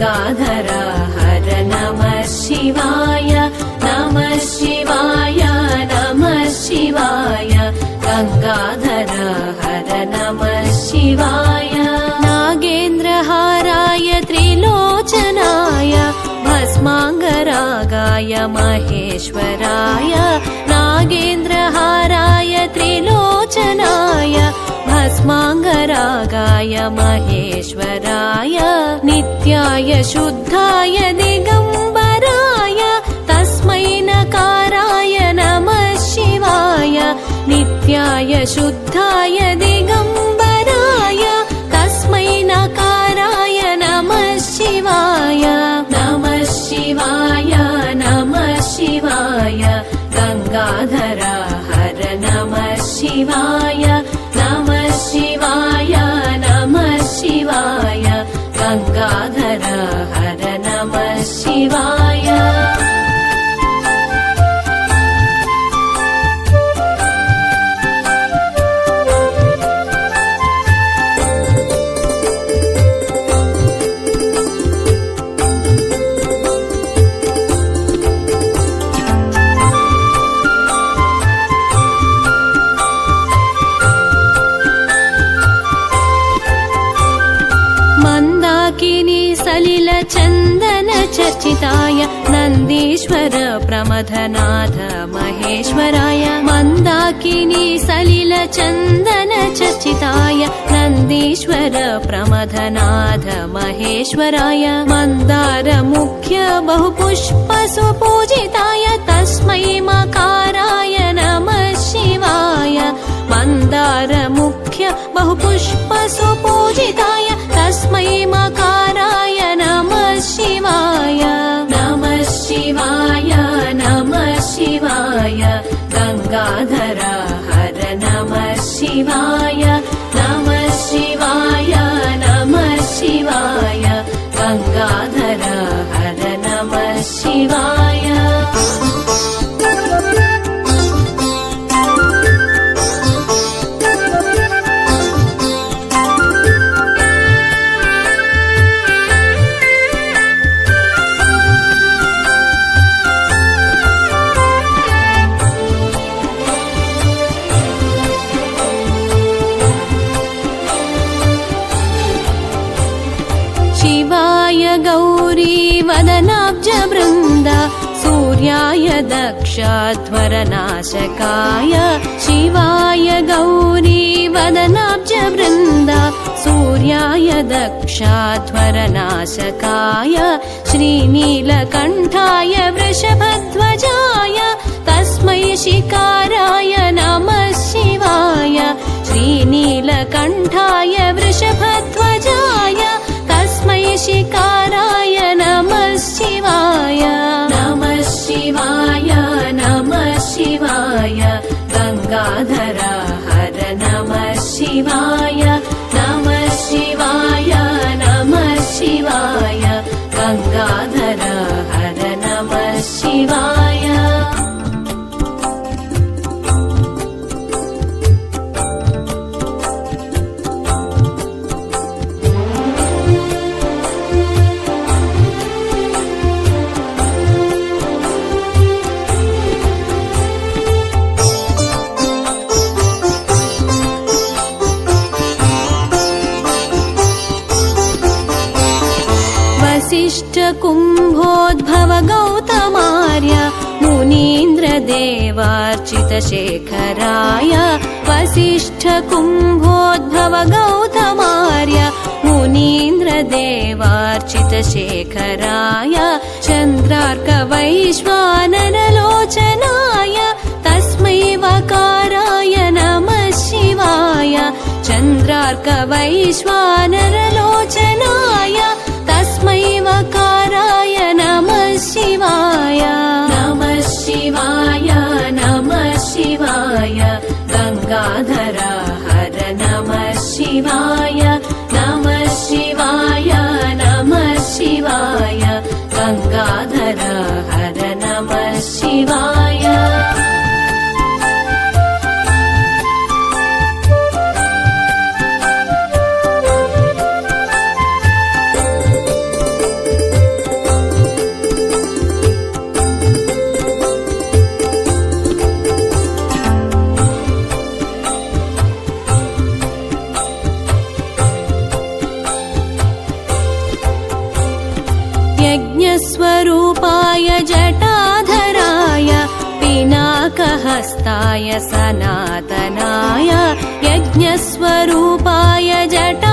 गंगाधर हर नमः शिवाय नमः शिवाय नमः शिवाय गंगाधर हर नमः शिवाय नागेन्द्रहाराय त्रिलोचनाय भस्मांगरागाय महेश्वराय नागेन्द्रहाराय त्रिलोचनाय भस्मांगरागाय महेश्वराय नित्याय शुद्धाय दिगंबराय तस्मै नकाराय नमः शिवाय नित्याय शुद्धाय दिगंबराय तस्मै नकाराय नमः शिवाय नमः शिवाय नमः शिवाय गंगाधर हर नमः शिवाय नमः शिवाय नमः शिवाय गंगाधर हर नमः शिवाय सलिल चंदन चर्चिताय नंदीश्वर प्रमथनाथ महेश्वराय मंदाकिनी सलिल चंदन चर्चिताय नंदीश्वर प्रमथनाथ महेश्वराय मंदार मुख्य बहुपुष्प सुपूजिताय तस्मै मकाराय नमः शिवाय मंदार मुख्य बहुपुष्प सुपूजिताय तस्मै मकाराय नमः शिवाय नमः शिवाय नमः शिवाय गंगाधर हर नमः शिवाय नमः शिवाय नमः शिवाय गंगाधर हर नमः शिवाय गौरी वदनाब्ज वृंद सूर्याय दक्षध्वरनाशकाय शिवाय गौरी वदनाब्ज वृंद सूर्याय दक्षध्वरनाशकाय श्रीनीलकंठाय वृषभध्वजाय तस्मै शिकाराय नमः शिवाय श्रीनीलकंठाय वृषभध्वजाय तस्मै शिकाराय नमः शिवाय नमः शिवाय नमः शिवाय गंगाधर हर नमः शिवाय नमः शिवाय नमः शिवाय गंगाधर हर नमः शिवाय वसिष्ठ कुंभोद्भव गौतमार्य मुनीन्द्र देवार्चित शेखराय वसिष्ठ कुंभोद्भव गौतमार्य मुनीन्द्र देवार्चित शेखराय चंद्रार्क वैश्वानर लोचनाय तस्मै वकाराय नमः शिवाय चंद्रार्क वैश्वानर लोचनाय तस्मै वकाराय नमः शिवाय नमः शिवाय नमः शिवाय गंगाधर हर नमः शिवाय नमः शिवाय नमः शिवाय गंगाधर हर नमः शिवाय यज्ञस्वरूपाय जटाधराय पिनाकहस्ताय सनातनाय यज्ञस्वरूपाय जटा